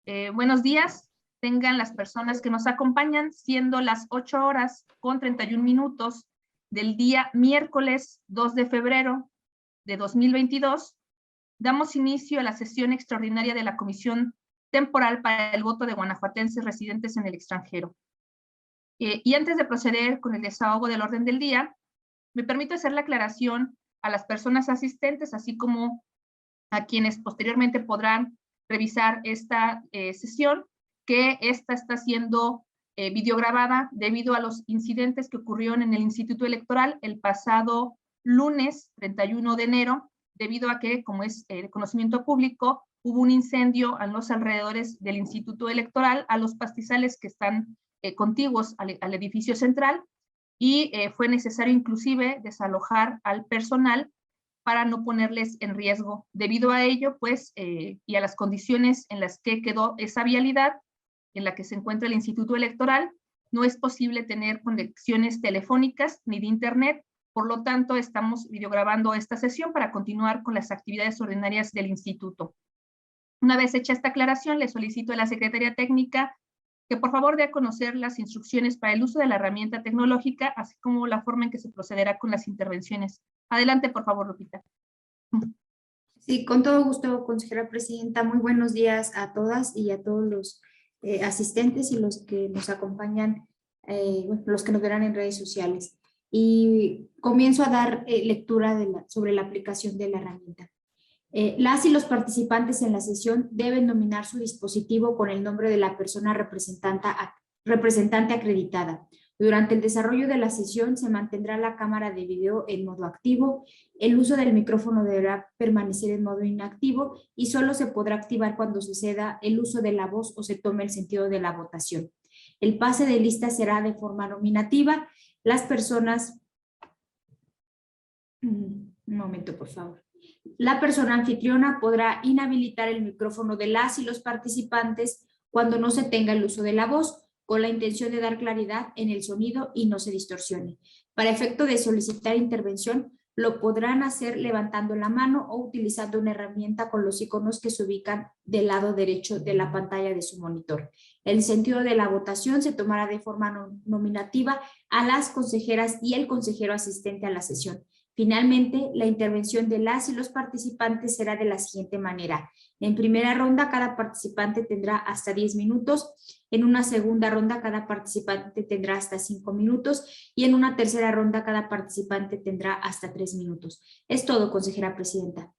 Buenos días, tengan las personas que nos acompañan, siendo las 8:31 del día miércoles 2 de febrero de 2022. Damos inicio a la sesión extraordinaria de la Comisión Temporal para el Voto de Guanajuatenses residentes en el extranjero. Y antes de proceder con el desahogo del orden del día, me permito hacer la aclaración a las personas asistentes, así como a quienes posteriormente podrán revisar esta sesión, que esta está siendo videograbada debido a los incidentes que ocurrieron en el Instituto Electoral el pasado lunes 31 de enero, debido a que, como es de conocimiento público, hubo un incendio a los alrededores del Instituto Electoral, a los pastizales que están contiguos al edificio central, y fue necesario inclusive desalojar al personal para no ponerles en riesgo. Debido a ello, pues, y a las condiciones en las que quedó esa vialidad en la que se encuentra el Instituto Electoral, no es posible tener conexiones telefónicas ni de internet. Por lo tanto, estamos videograbando esta sesión para continuar con las actividades ordinarias del instituto. Una vez hecha esta aclaración, le solicito a la Secretaría Técnica que por favor dé a conocer las instrucciones para el uso de la herramienta tecnológica, así como la forma en que se procederá con las intervenciones. Adelante, por favor, Lupita. Sí, con todo gusto, consejera presidenta. Muy buenos días a todas y a todos los asistentes y los que nos acompañan, los que nos verán en redes sociales. Y comienzo a dar lectura sobre la aplicación de la herramienta. Las y los participantes en la sesión deben nominar su dispositivo con el nombre de la persona representante acreditada. Durante el desarrollo de la sesión se mantendrá la cámara de video en modo activo, el uso del micrófono deberá permanecer en modo inactivo y solo se podrá activar cuando suceda el uso de la voz o se tome el sentido de la votación. El pase de lista será de forma nominativa. Las personas... Un momento, por favor. La persona anfitriona podrá inhabilitar el micrófono de las y los participantes cuando no se tenga el uso de la voz, con la intención de dar claridad en el sonido y no se distorsione. Para efecto de solicitar intervención, lo podrán hacer levantando la mano o utilizando una herramienta con los iconos que se ubican del lado derecho de la pantalla de su monitor. El sentido de la votación se tomará de forma nominativa a las consejeras y el consejero asistente a la sesión. Finalmente, la intervención de las y los participantes será de la siguiente manera. En primera ronda, cada participante tendrá hasta 10 minutos. En una segunda ronda, cada participante tendrá hasta 5 minutos. Y en una tercera ronda, cada participante tendrá hasta 3 minutos. Es todo, consejera presidenta.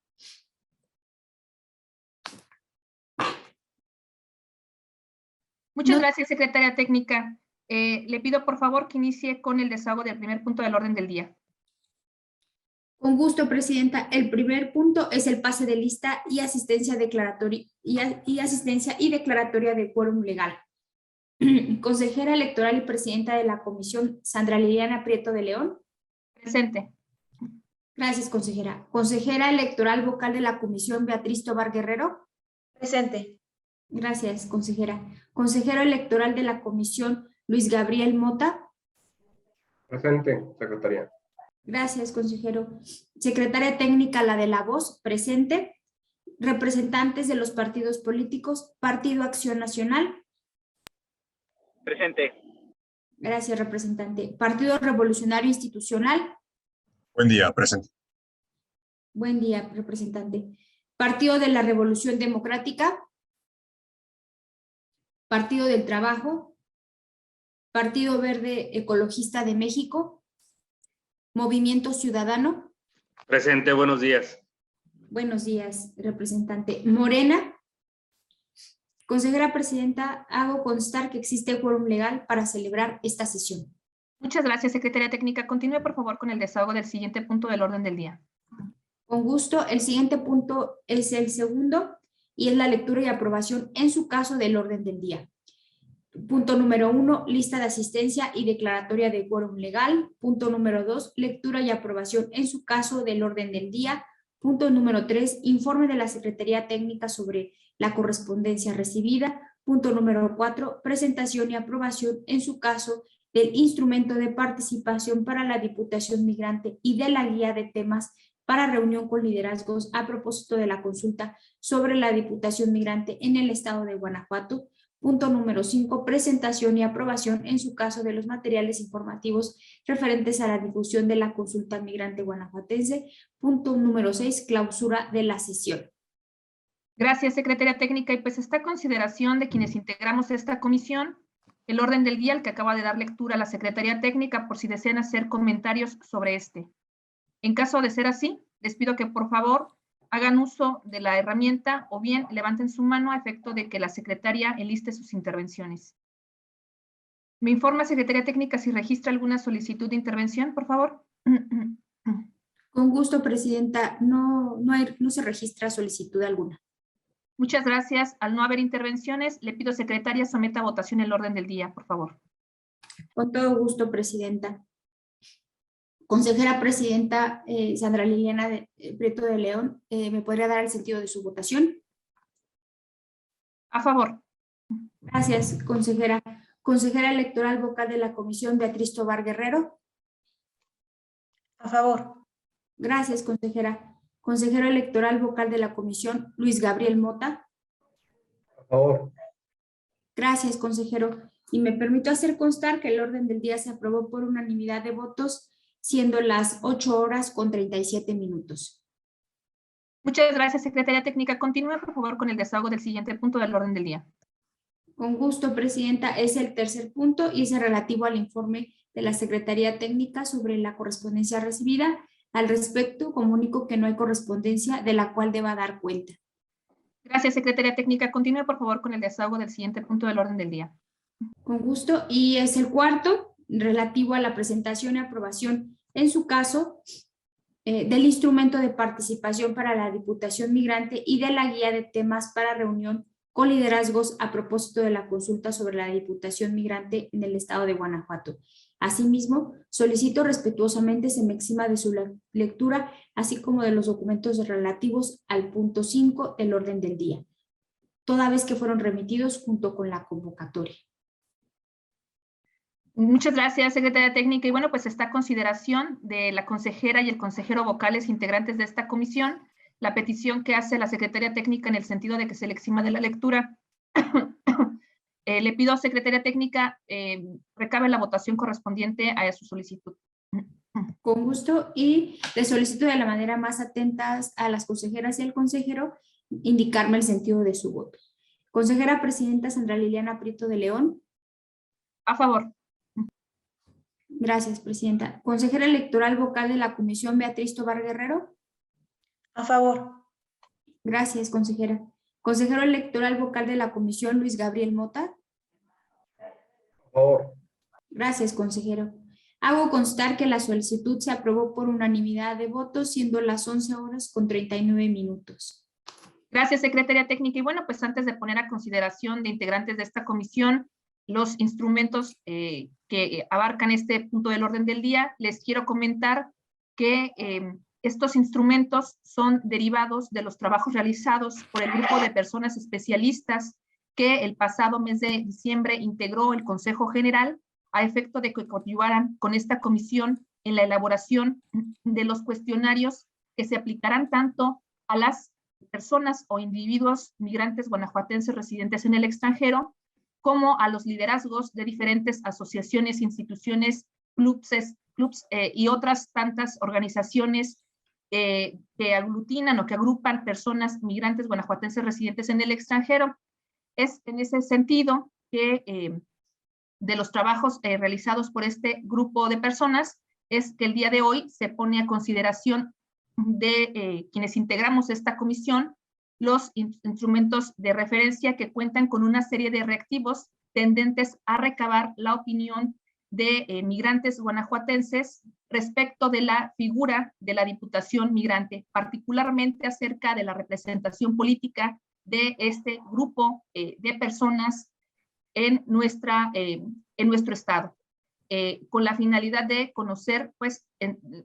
Muchas gracias, secretaria técnica. Le pido, por favor, que inicie con el desahogo del primer punto del orden del día. Con gusto, presidenta. El primer punto es el pase de lista y asistencia declaratoria de quórum legal. Consejera electoral y presidenta de la comisión, Sandra Liliana Prieto de León. Presente. Gracias, consejera. Consejera electoral vocal de la comisión, Beatriz Tobar Guerrero. Presente. Gracias, consejera. Consejero electoral de la comisión, Luis Gabriel Mota. Presente, secretaria. Gracias, consejero. Secretaria técnica, la de la voz, presente. Representantes de los partidos políticos, Partido Acción Nacional. Presente. Gracias, representante. Partido Revolucionario Institucional. Buen día, presente. Buen día, representante. Partido de la Revolución Democrática. Partido del Trabajo. Partido Verde Ecologista de México. Movimiento Ciudadano. Presente, buenos días. Buenos días, representante. Morena. Consejera presidenta, hago constar que existe quórum legal para celebrar esta sesión. Muchas gracias, secretaria técnica. Continúe, por favor, con el desahogo del siguiente punto del orden del día. Con gusto. El siguiente punto es el segundo y es la lectura y aprobación en su caso del orden del día. Punto número 1, lista de asistencia y declaratoria de quórum legal. Punto número 2, lectura y aprobación en su caso del orden del día. Punto número 3, informe de la Secretaría Técnica sobre la correspondencia recibida. Punto número 4, presentación y aprobación en su caso del instrumento de participación para la Diputación Migrante y de la guía de temas para reunión con liderazgos a propósito de la consulta sobre la Diputación Migrante en el estado de Guanajuato. Punto número 5, presentación y aprobación en su caso de los materiales informativos referentes a la difusión de la consulta migrante guanajuatense. Punto número 6, clausura de la sesión. Gracias, Secretaría Técnica. Y pues está a consideración de quienes integramos esta comisión el orden del día al que acaba de dar lectura la Secretaría Técnica por si desean hacer comentarios sobre este. En caso de ser así, les pido que por favor hagan uso de la herramienta o bien levanten su mano a efecto de que la secretaria enliste sus intervenciones. ¿Me informa, Secretaría Técnica, si registra alguna solicitud de intervención, por favor? Con gusto, Presidenta. No se registra solicitud alguna. Muchas gracias. Al no haber intervenciones, le pido, secretaria, someta a votación el orden del día, por favor. Con todo gusto, Presidenta. Consejera Presidenta Sandra Liliana Prieto de León, ¿me podría dar el sentido de su votación? A favor. Gracias, consejera. Consejera electoral vocal de la Comisión, Beatriz Tobar Guerrero. A favor. Gracias, consejera. Consejero electoral vocal de la Comisión, Luis Gabriel Mota. A favor. Gracias, consejero. Y me permito hacer constar que el orden del día se aprobó por unanimidad de votos, siendo las 8:37. Muchas gracias, Secretaría Técnica. Continúe, por favor, con el desahogo del siguiente punto del orden del día. Con gusto, Presidenta. Es el tercer punto y es el relativo al informe de la Secretaría Técnica sobre la correspondencia recibida. Al respecto, comunico que no hay correspondencia de la cual deba dar cuenta. Gracias, Secretaría Técnica. Continúe, por favor, con el desahogo del siguiente punto del orden del día. Con gusto. Y es el cuarto, relativo a la presentación y aprobación, en su caso, del instrumento de participación para la Diputación Migrante y de la guía de temas para reunión con liderazgos a propósito de la consulta sobre la Diputación Migrante en el estado de Guanajuato. Asimismo, solicito respetuosamente se me exima de su lectura, así como de los documentos relativos al punto 5 del orden del día, toda vez que fueron remitidos junto con la convocatoria. Muchas gracias, Secretaría Técnica. Y bueno, pues está a consideración de la consejera y el consejero vocales integrantes de esta comisión la petición que hace la Secretaría Técnica en el sentido de que se le exima de la lectura. Le pido, Secretaría Técnica, recabe la votación correspondiente a su solicitud. Con gusto, y le solicito de la manera más atenta a las consejeras y al consejero indicarme el sentido de su voto. Consejera Presidenta Sandra Liliana Prieto de León. A favor. Gracias, Presidenta. Consejera electoral vocal de la Comisión, Beatriz Tobar Guerrero. A favor. Gracias, consejera. Consejero electoral vocal de la Comisión, Luis Gabriel Mota. A favor. Gracias, consejero. Hago constar que la solicitud se aprobó por unanimidad de votos, siendo las 11:39. Gracias, Secretaría Técnica. Y bueno, pues antes de poner a consideración de integrantes de esta comisión los instrumentos que abarcan este punto del orden del día, les quiero comentar que estos instrumentos son derivados de los trabajos realizados por el grupo de personas especialistas que el pasado mes de diciembre integró el Consejo General a efecto de que coadyuvaran con esta comisión en la elaboración de los cuestionarios que se aplicarán tanto a las personas o individuos migrantes guanajuatenses residentes en el extranjero, como a los liderazgos de diferentes asociaciones, instituciones, clubs y otras tantas organizaciones que aglutinan o que agrupan personas migrantes guanajuatenses residentes en el extranjero. Es en ese sentido que de los trabajos realizados por este grupo de personas es que el día de hoy se pone a consideración de quienes integramos esta comisión los instrumentos de referencia que cuentan con una serie de reactivos tendentes a recabar la opinión de migrantes guanajuatenses respecto de la figura de la Diputación Migrante, particularmente acerca de la representación política de este grupo de personas en nuestro estado, con la finalidad de conocer, pues,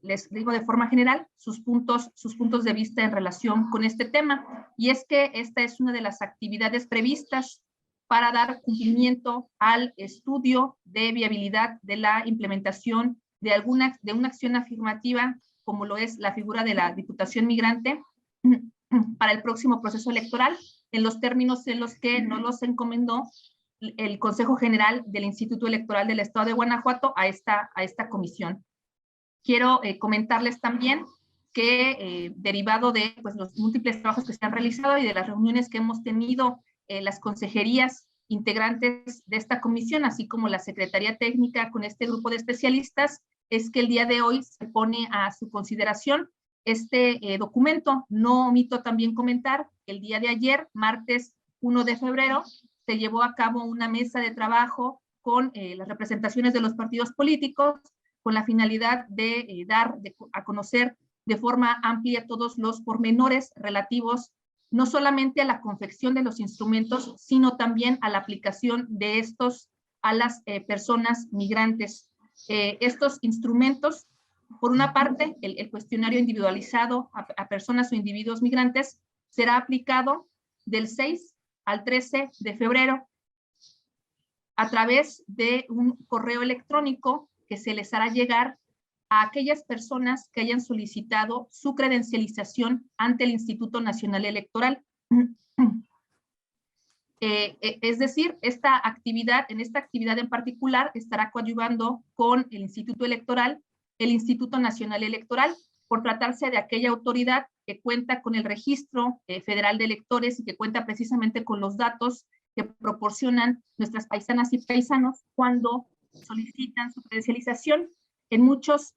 les digo de forma general, sus puntos de vista en relación con este tema. Y es que esta es una de las actividades previstas para dar cumplimiento al estudio de viabilidad de la implementación de una acción afirmativa como lo es la figura de la Diputación Migrante, para el próximo proceso electoral, en los términos en los que nos los encomendó el Consejo General del Instituto Electoral del Estado de Guanajuato a esta comisión. Quiero comentarles también que derivado de pues, los múltiples trabajos que se han realizado y de las reuniones que hemos tenido las consejerías integrantes de esta comisión, así como la Secretaría Técnica con este grupo de especialistas, es que el día de hoy se pone a su consideración este documento. No omito también comentar que el día de ayer, martes 1 de febrero, se llevó a cabo una mesa de trabajo con las representaciones de los partidos políticos con la finalidad de dar a conocer de forma amplia todos los pormenores relativos no solamente a la confección de los instrumentos, sino también a la aplicación de estos a las personas migrantes. Estos instrumentos, por una parte, el cuestionario individualizado a personas o individuos migrantes será aplicado del 6 al 13 de febrero a través de un correo electrónico que se les hará llegar a aquellas personas que hayan solicitado su credencialización ante el Instituto Nacional Electoral. Es decir, en esta actividad en particular estará coadyuvando con el Instituto Electoral, el Instituto Nacional Electoral, por tratarse de aquella autoridad que cuenta con el registro federal de electores y que cuenta precisamente con los datos que proporcionan nuestras paisanas y paisanos cuando solicitan su credencialización. En muchos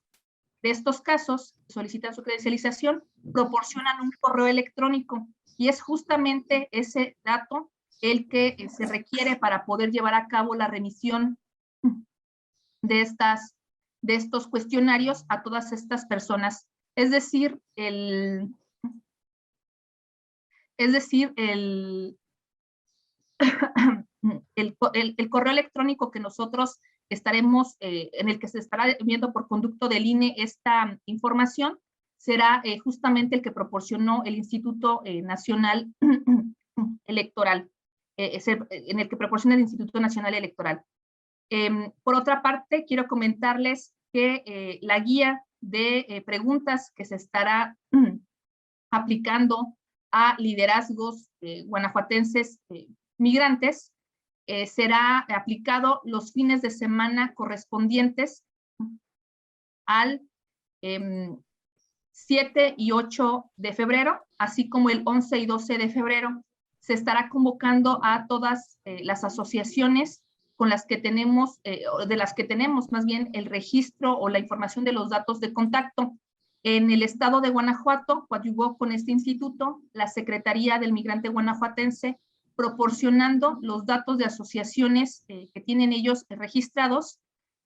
de estos casos, solicitan su credencialización, proporcionan un correo electrónico y es justamente ese dato el que se requiere para poder llevar a cabo la remisión de estos cuestionarios a todas estas personas. Es decir, el correo electrónico que nosotros estaremos, en el que se estará viendo por conducto del INE esta información, será justamente el que proporcionó el Instituto Nacional Electoral, en el que proporciona el Instituto Nacional Electoral. Por otra parte, quiero comentarles que la guía de preguntas que se estará aplicando a liderazgos guanajuatenses migrantes será aplicado los fines de semana correspondientes al 7 y 8 de febrero, así como el 11 y 12 de febrero. Se estará convocando a todas las asociaciones con las que tenemos, de las que tenemos más bien el registro o la información de los datos de contacto. En el estado de Guanajuato, coadyuvó con este instituto la Secretaría del Migrante Guanajuatense, proporcionando los datos de asociaciones que tienen ellos registrados,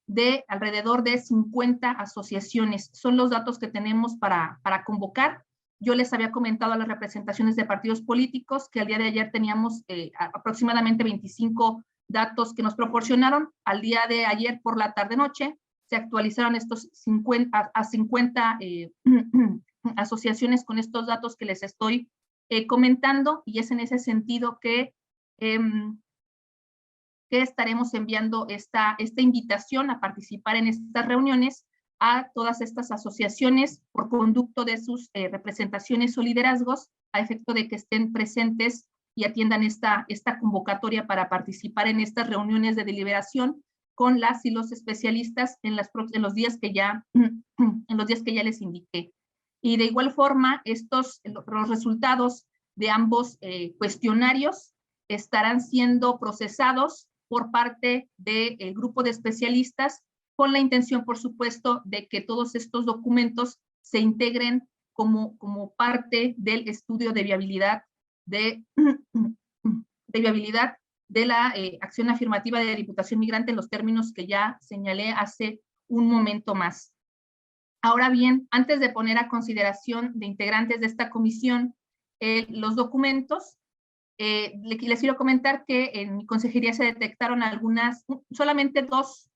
de alrededor de 50 asociaciones. Son los datos que tenemos para convocar. Yo les había comentado a las representaciones de partidos políticos que al día de ayer teníamos aproximadamente 25 datos que nos proporcionaron. Al día de ayer por la tarde-noche se actualizaron estos 50 asociaciones con estos datos que les estoy comentando, y es en ese sentido que estaremos enviando esta invitación a participar en estas reuniones a todas estas asociaciones por conducto de sus representaciones o liderazgos, a efecto de que estén presentes y atiendan esta convocatoria para participar en estas reuniones de deliberación con las y los especialistas en los días que ya les indiqué. Y de igual forma, los resultados de ambos cuestionarios estarán siendo procesados por parte del grupo de especialistas, con la intención, por supuesto, de que todos estos documentos se integren como parte del estudio de viabilidad de la acción afirmativa de la Diputación Migrante en los términos que ya señalé hace un momento más. Ahora bien, antes de poner a consideración de integrantes de esta comisión los documentos, les quiero comentar que en mi consejería se detectaron solamente dos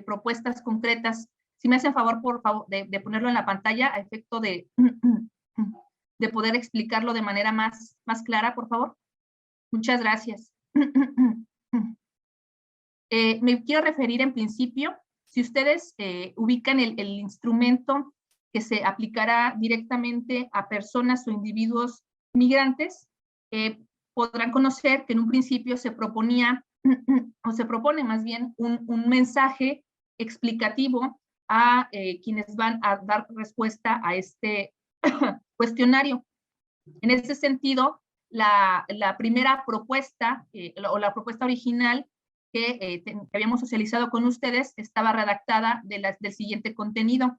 propuestas concretas. Si me hacen favor, por favor, de ponerlo en la pantalla a efecto de poder explicarlo de manera más clara, por favor. Muchas gracias. Me quiero referir en principio, si ustedes ubican el instrumento que se aplicará directamente a personas o individuos migrantes, podrán conocer que en un principio se proponía, o se propone más bien, un mensaje explicativo a quienes van a dar respuesta a este cuestionario. En ese sentido, la primera propuesta, o la propuesta original que habíamos socializado con ustedes, estaba redactada del siguiente contenido.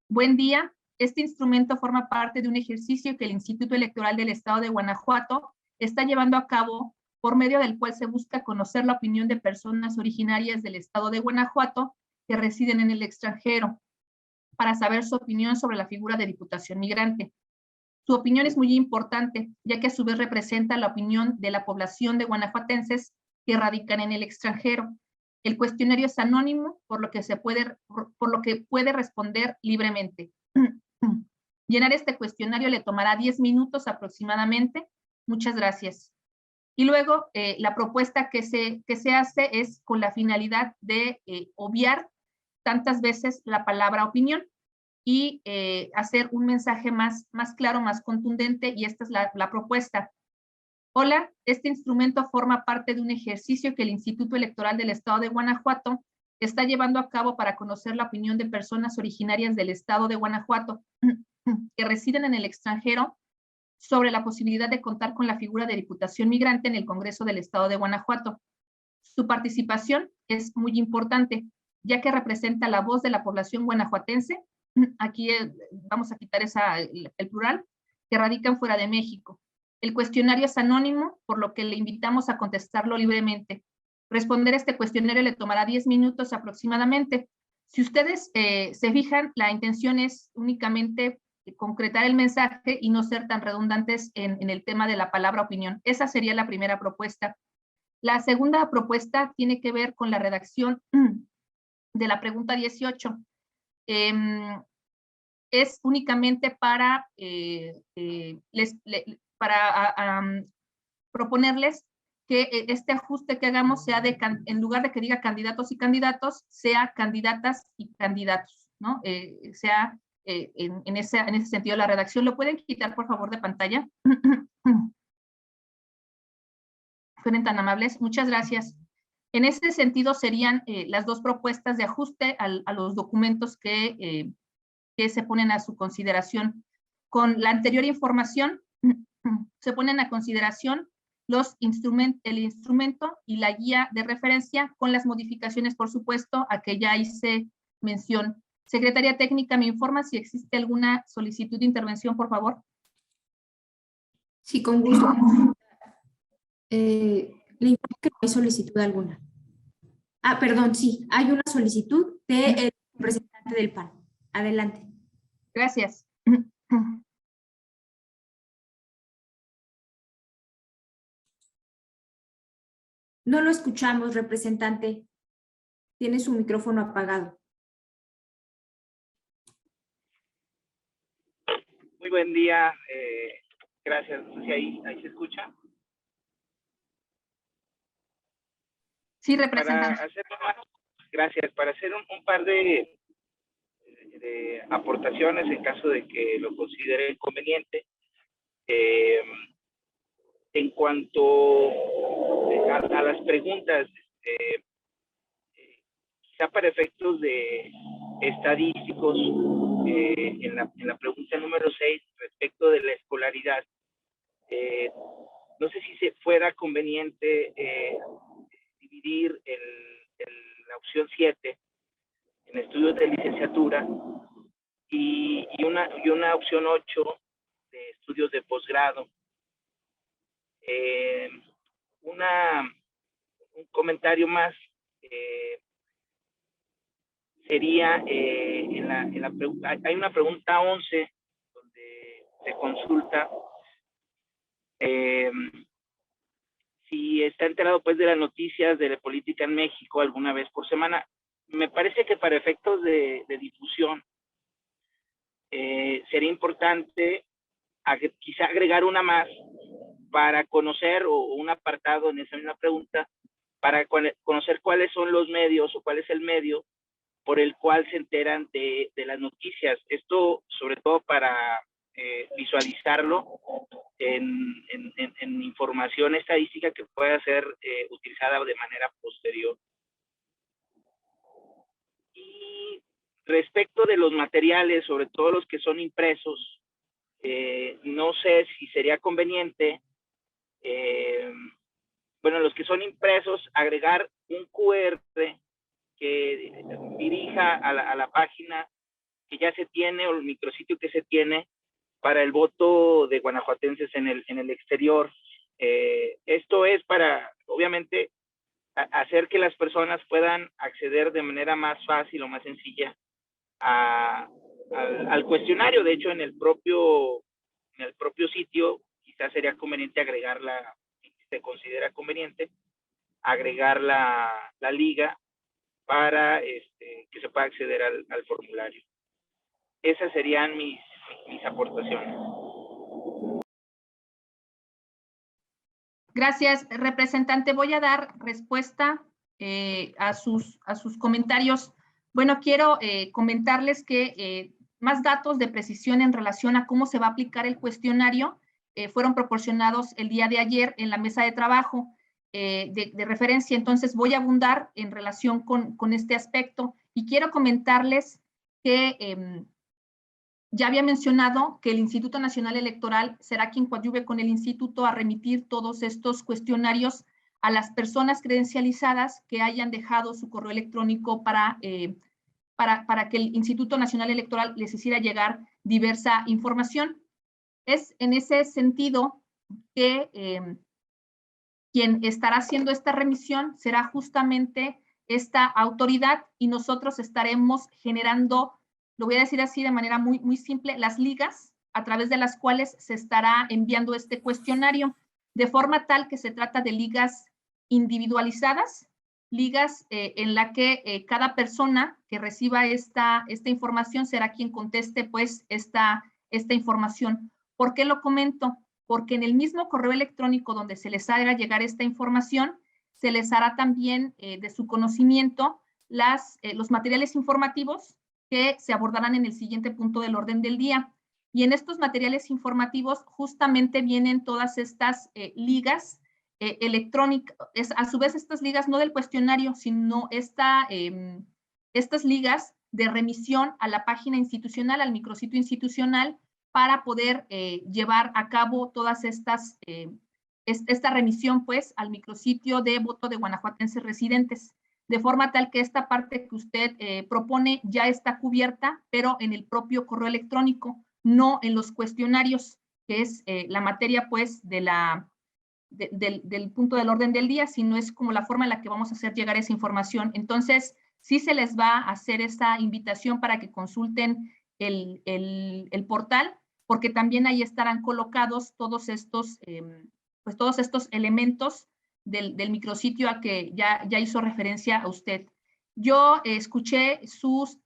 Buen día. Este instrumento forma parte de un ejercicio que el Instituto Electoral del Estado de Guanajuato está llevando a cabo, por medio del cual se busca conocer la opinión de personas originarias del Estado de Guanajuato que residen en el extranjero, para saber su opinión sobre la figura de Diputación Migrante. Su opinión es muy importante, ya que a su vez representa la opinión de la población de guanajuatenses que radican en el extranjero. El cuestionario es anónimo, por lo que puede responder libremente. Llenar este cuestionario le tomará 10 minutos aproximadamente. Muchas gracias. Y luego, la propuesta que se hace es con la finalidad de obviar tantas veces la palabra opinión y hacer un mensaje más claro, más contundente, y esta es la propuesta. Hola, este instrumento forma parte de un ejercicio que el Instituto Electoral del Estado de Guanajuato está llevando a cabo para conocer la opinión de personas originarias del Estado de Guanajuato que residen en el extranjero sobre la posibilidad de contar con la figura de Diputación Migrante en el Congreso del Estado de Guanajuato. Su participación es muy importante, ya que representa la voz de la población guanajuatense, aquí vamos a quitar el plural, que radican fuera de México. El cuestionario es anónimo, por lo que le invitamos a contestarlo libremente. Responder este cuestionario le tomará 10 minutos aproximadamente. Si ustedes se fijan, la intención es únicamente concretar el mensaje y no ser tan redundantes en el tema de la palabra opinión. Esa sería la primera propuesta. La segunda propuesta tiene que ver con la redacción de la pregunta 18. Es únicamente para, proponerles que este ajuste que hagamos sea en lugar de que diga candidatos y candidatos, sea candidatas y candidatos, ¿no? Sea en ese sentido la redacción. ¿Lo pueden quitar, por favor, de pantalla? Fueron tan amables. Muchas gracias. En este sentido serían las dos propuestas de ajuste a los documentos que se ponen a su consideración. Con la anterior información, se ponen a consideración el instrumento y la guía de referencia, con las modificaciones, por supuesto, a que ya hice mención. Secretaría Técnica, ¿me informa si existe alguna solicitud de intervención, por favor? Sí, con gusto. Le informo que no hay solicitud alguna. Ah, perdón, sí, hay una solicitud del representante del PAN. Adelante. Gracias. No lo escuchamos, representante. Tiene su micrófono apagado. Muy buen día. Gracias. No sé si ahí se escucha. Sí, representante. Gracias. Para hacer un par de aportaciones en caso de que lo considere conveniente. En cuanto a las preguntas, quizá para efectos de estadísticos, en la pregunta número 6, respecto de la escolaridad, no sé si se fuera conveniente dividir la opción 7 en estudios de licenciatura y una opción 8 de estudios de posgrado. Un comentario más sería hay una pregunta 11 donde se consulta si está enterado pues de las noticias de la política en México alguna vez por semana. Me parece que para efectos de difusión sería importante quizá agregar una más para conocer, o un apartado en esa misma pregunta, para conocer cuáles son los medios o cuál es el medio por el cual se enteran de las noticias. Esto sobre todo para visualizarlo en información estadística que pueda ser utilizada de manera posterior. Y respecto de los materiales, sobre todo los que son impresos, no sé si sería conveniente, bueno, los que son impresos, agregar un QR que dirija a la página que ya se tiene o el micrositio que se tiene para el voto de guanajuatenses en el exterior. Esto es para, obviamente, hacer que las personas puedan acceder de manera más fácil o más sencilla al cuestionario. De hecho, en el propio sitio quizás sería conveniente agregarla, si se considera conveniente, agregar la liga para que se pueda acceder al formulario. Esas serían mis aportaciones. Gracias, representante. Voy a dar respuesta a sus comentarios. Bueno, quiero comentarles que más datos de precisión en relación a cómo se va a aplicar el cuestionario fueron proporcionados el día de ayer en la mesa de trabajo de referencia. Entonces, voy a abundar en relación con este aspecto y quiero comentarles que ya había mencionado que el Instituto Nacional Electoral será quien coadyuve con el instituto a remitir todos estos cuestionarios a las personas credencializadas que hayan dejado su correo electrónico para que el Instituto Nacional Electoral les hiciera llegar diversa información. Es en ese sentido que quien estará haciendo esta remisión será justamente esta autoridad y nosotros estaremos generando, lo voy a decir así de manera muy, muy simple, las ligas a través de las cuales se estará enviando este cuestionario, de forma tal que se trata de ligas individualizadas, ligas en la que cada persona que reciba esta información será quien conteste pues esta información. ¿Por qué lo comento? Porque en el mismo correo electrónico donde se les haga llegar esta información, se les hará también de su conocimiento los materiales informativos que se abordarán en el siguiente punto del orden del día. Y en estos materiales informativos justamente vienen todas estas ligas electrónicas, a su vez estas ligas no del cuestionario, sino estas ligas de remisión a la página institucional, al micrositio institucional, para poder llevar a cabo todas esta remisión pues al micrositio de voto de guanajuatenses residentes, de forma tal que esta parte que usted propone ya está cubierta, pero en el propio correo electrónico, no en los cuestionarios, que es la materia pues del punto del orden del día, sino es como la forma en la que vamos a hacer llegar esa información. Entonces, sí se les va a hacer esta invitación para que consulten el portal, porque también ahí estarán colocados todos estos elementos del micrositio a que ya hizo referencia a usted. Yo escuché sus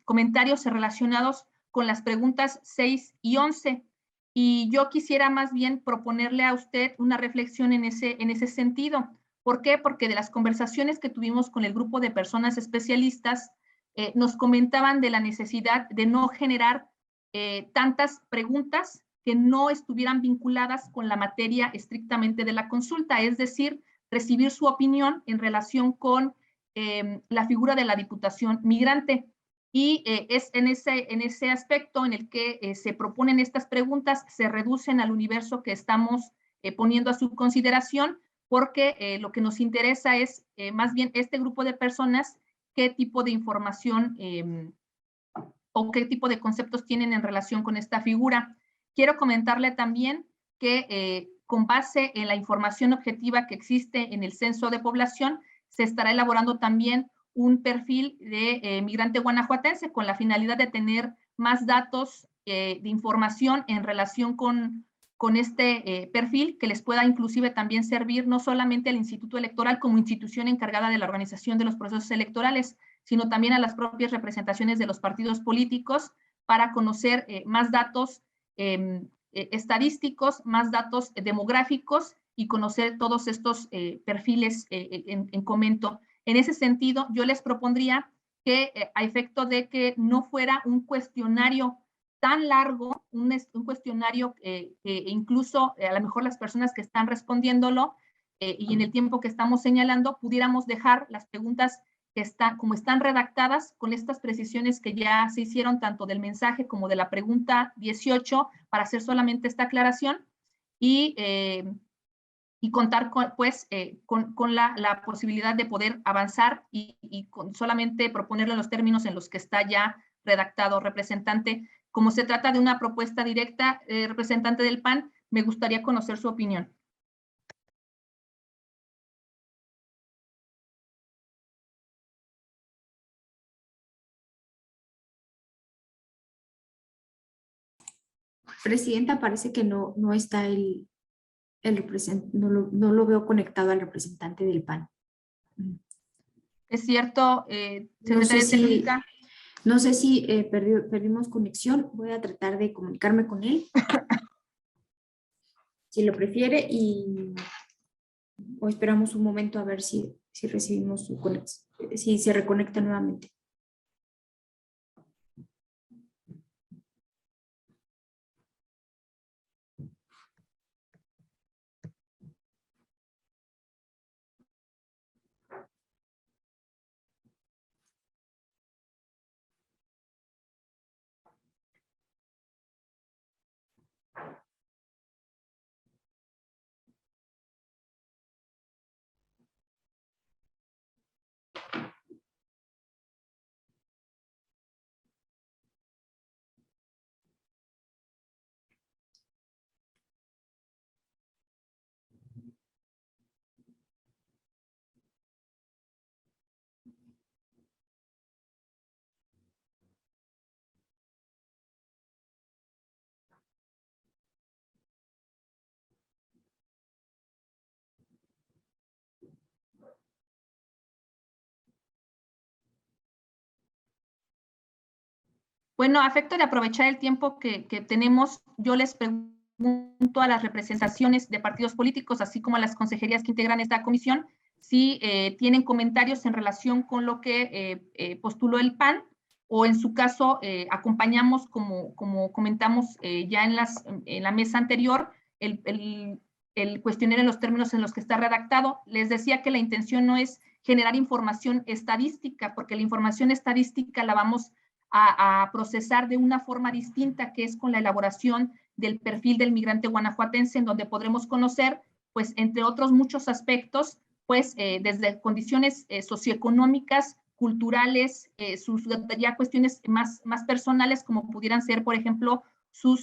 comentarios relacionados con las preguntas 6 y 11, y yo quisiera más bien proponerle a usted una reflexión en ese sentido. ¿Por qué? Porque de las conversaciones que tuvimos con el grupo de personas especialistas, nos comentaban de la necesidad de no generar tantas preguntas que no estuvieran vinculadas con la materia estrictamente de la consulta, es decir, recibir su opinión en relación con la figura de la Diputación Migrante. Y es en ese aspecto en el que se proponen estas preguntas, se reducen al universo que estamos poniendo a su consideración, porque lo que nos interesa es más bien este grupo de personas, qué tipo de información o qué tipo de conceptos tienen en relación con esta figura. Quiero comentarle también que con base en la información objetiva que existe en el censo de población, se estará elaborando también un perfil de migrante guanajuatense con la finalidad de tener más datos de información en relación con este perfil que les pueda inclusive también servir no solamente al Instituto Electoral como institución encargada de la organización de los procesos electorales, sino también a las propias representaciones de los partidos políticos para conocer más datos estadísticos, más datos demográficos y conocer todos estos perfiles en comento. En ese sentido, yo les propondría que a efecto de que no fuera un cuestionario tan largo, un cuestionario que incluso a lo mejor las personas que están respondiéndolo y en el tiempo que estamos señalando, pudiéramos dejar las preguntas que como están redactadas con estas precisiones que ya se hicieron tanto del mensaje como de la pregunta 18 para hacer solamente esta aclaración y contar con la posibilidad de poder avanzar y con solamente proponerle los términos en los que está ya redactado, representante. Como se trata de una propuesta directa, representante del PAN, me gustaría conocer su opinión. Presidenta, parece que no está no lo veo conectado al representante del PAN. Es cierto, secretaria técnica. No sé si perdimos conexión. Voy a tratar de comunicarme con él. Si lo prefiere o esperamos un momento a ver si recibimos su conexión, si se reconecta nuevamente. Bueno, a efecto de aprovechar el tiempo que tenemos, yo les pregunto a las representaciones de partidos políticos, así como a las consejerías que integran esta comisión, si tienen comentarios en relación con lo que postuló el PAN, o en su caso acompañamos, como comentamos ya en la mesa anterior, el cuestionario en los términos en los que está redactado. Les decía que la intención no es generar información estadística, porque la información estadística la vamos a procesar de una forma distinta, que es con la elaboración del perfil del migrante guanajuatense, en donde podremos conocer, pues, entre otros muchos aspectos, pues, desde condiciones socioeconómicas, culturales, ya cuestiones más personales, como pudieran ser, por ejemplo, su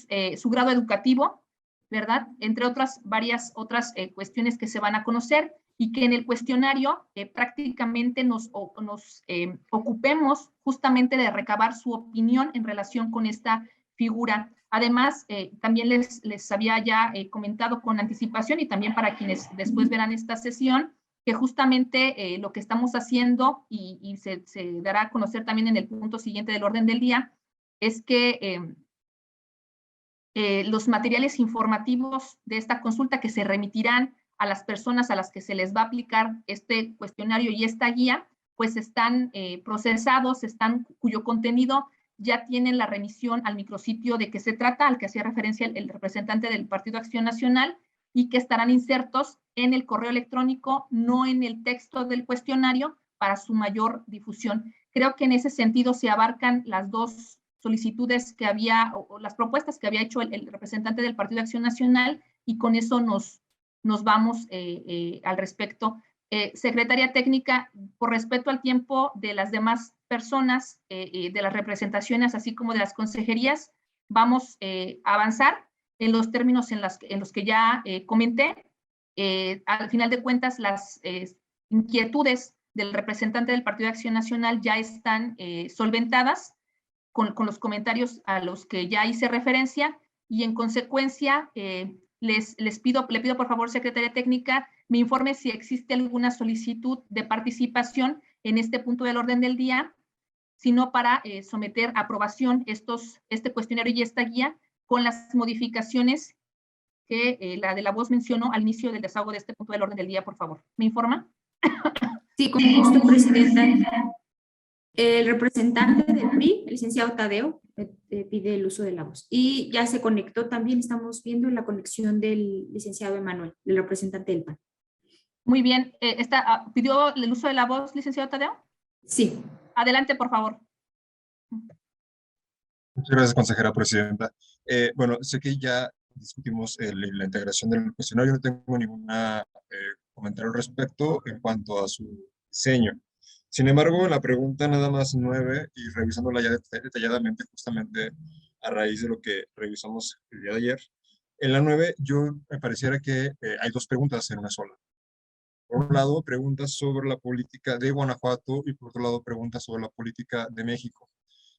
grado educativo, ¿verdad? Entre varias otras cuestiones que se van a conocer, y que en el cuestionario prácticamente nos ocupemos justamente de recabar su opinión en relación con esta figura. Además, también les había ya comentado con anticipación, y también para quienes después verán esta sesión, que justamente lo que estamos haciendo, y se dará a conocer también en el punto siguiente del orden del día, es que los materiales informativos de esta consulta que se remitirán a las personas a las que se les va a aplicar este cuestionario y esta guía, pues están procesados, cuyo contenido ya tienen la remisión al micrositio de que se trata, al que hacía referencia el representante del Partido Acción Nacional, y que estarán insertos en el correo electrónico, no en el texto del cuestionario, para su mayor difusión. Creo que en ese sentido se abarcan las dos solicitudes que había, o las propuestas que había hecho el representante del Partido Acción Nacional, y con eso nos vamos al respecto. Secretaria técnica, por respeto al tiempo de las demás personas, de las representaciones, así como de las consejerías, vamos a avanzar en los términos en los que ya comenté. Al final de cuentas, las inquietudes del representante del Partido de Acción Nacional ya están solventadas con los comentarios a los que ya hice referencia, y en consecuencia le pido por favor, secretaria técnica, me informe si existe alguna solicitud de participación en este punto del orden del día, sino para someter a aprobación este cuestionario y esta guía, con las modificaciones que la de la voz mencionó al inicio del desahogo de este punto del orden del día, por favor. ¿Me informa? Sí, con gusto, presidenta. El representante del PRI, el licenciado Tadeo, pide el uso de la voz. Y ya se conectó también, estamos viendo la conexión del licenciado Emanuel, el representante del PAN. Muy bien. ¿Pidió el uso de la voz, licenciado Tadeo? Sí. Adelante, por favor. Muchas gracias, consejera presidenta. Bueno, sé que ya discutimos la integración del cuestionario, no tengo ningún comentario al respecto en cuanto a su diseño. Sin embargo, la pregunta nada más 9, y revisándola ya detalladamente, justamente a raíz de lo que revisamos el día de ayer, en la 9 me pareciera que hay dos preguntas en una sola. Por un lado, preguntas sobre la política de Guanajuato y por otro lado, preguntas sobre la política de México.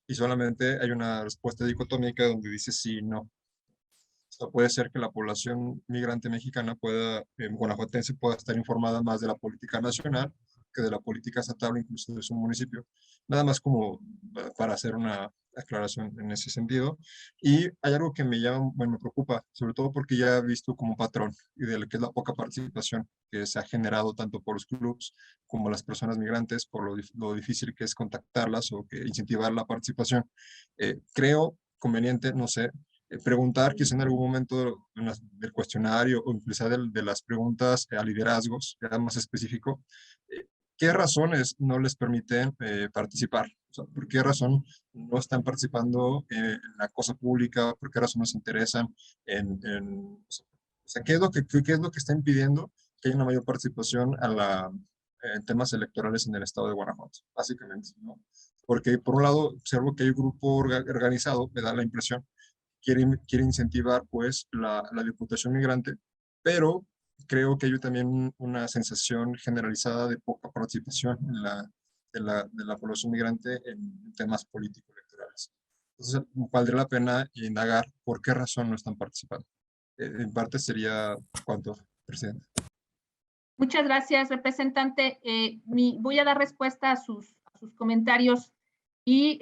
Y solamente hay una respuesta dicotómica donde dice sí y no. O sea, puede ser que la población migrante mexicana guanajuatense pueda estar informada más de la política nacional que de la política estatal, incluso de su municipio. Nada más como para hacer una aclaración en ese sentido. Y hay algo que me preocupa, sobre todo porque ya he visto como patrón y de lo que es la poca participación que se ha generado tanto por los clubs como las personas migrantes, por lo difícil que es contactarlas o que incentivar la participación. Creo conveniente, no sé, preguntar quizá en algún momento del cuestionario o quizá de las preguntas a liderazgos, ya más específico, ¿qué razones no les permiten participar? O sea, ¿por qué razón no están participando en la cosa pública? ¿Por qué razón no se interesan o sea, ¿qué es lo que está impidiendo que haya una mayor participación en temas electorales en el estado de Guanajuato? Básicamente, ¿no? Porque por un lado observo que hay un grupo organizado, me da la impresión, quiere incentivar pues la diputación migrante, pero creo que hay también una sensación generalizada de poca participación de la población migrante en temas político-electorales. Entonces, valdría la pena indagar por qué razón no están participando. En parte sería cuanto, presidente. Muchas gracias, representante. Voy a dar respuesta a sus comentarios y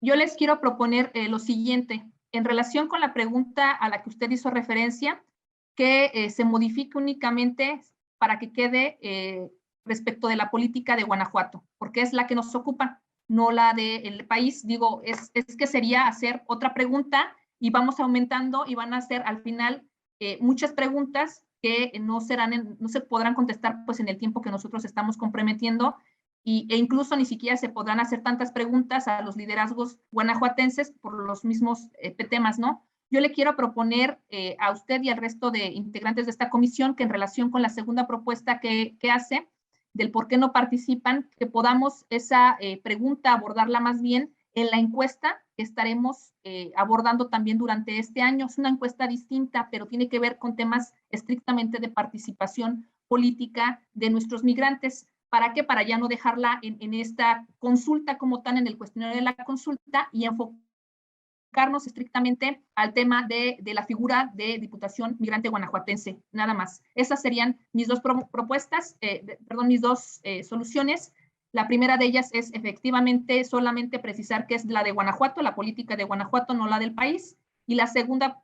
yo les quiero proponer lo siguiente. En relación con la pregunta a la que usted hizo referencia, que se modifique únicamente para que quede respecto de la política de Guanajuato, porque es la que nos ocupa, no la del país. Digo, es que sería hacer otra pregunta y vamos aumentando y van a ser al final muchas preguntas que no se podrán contestar pues en el tiempo que nosotros estamos comprometiendo e incluso ni siquiera se podrán hacer tantas preguntas a los liderazgos guanajuatenses por los mismos temas, ¿no? Yo le quiero proponer a usted y al resto de integrantes de esta comisión que en relación con la segunda propuesta que hace del por qué no participan, que podamos esa pregunta abordarla más bien en la encuesta que estaremos abordando también durante este año. Es una encuesta distinta, pero tiene que ver con temas estrictamente de participación política de nuestros migrantes. ¿Para qué? Para ya no dejarla en esta consulta como tal, en el cuestionario de la consulta y enfocarnos estrictamente al tema de la figura de Diputación Migrante Guanajuatense, nada más. Esas serían mis dos propuestas, mis dos soluciones. La primera de ellas es efectivamente solamente precisar que es la de Guanajuato, la política de Guanajuato, no la del país. Y la segunda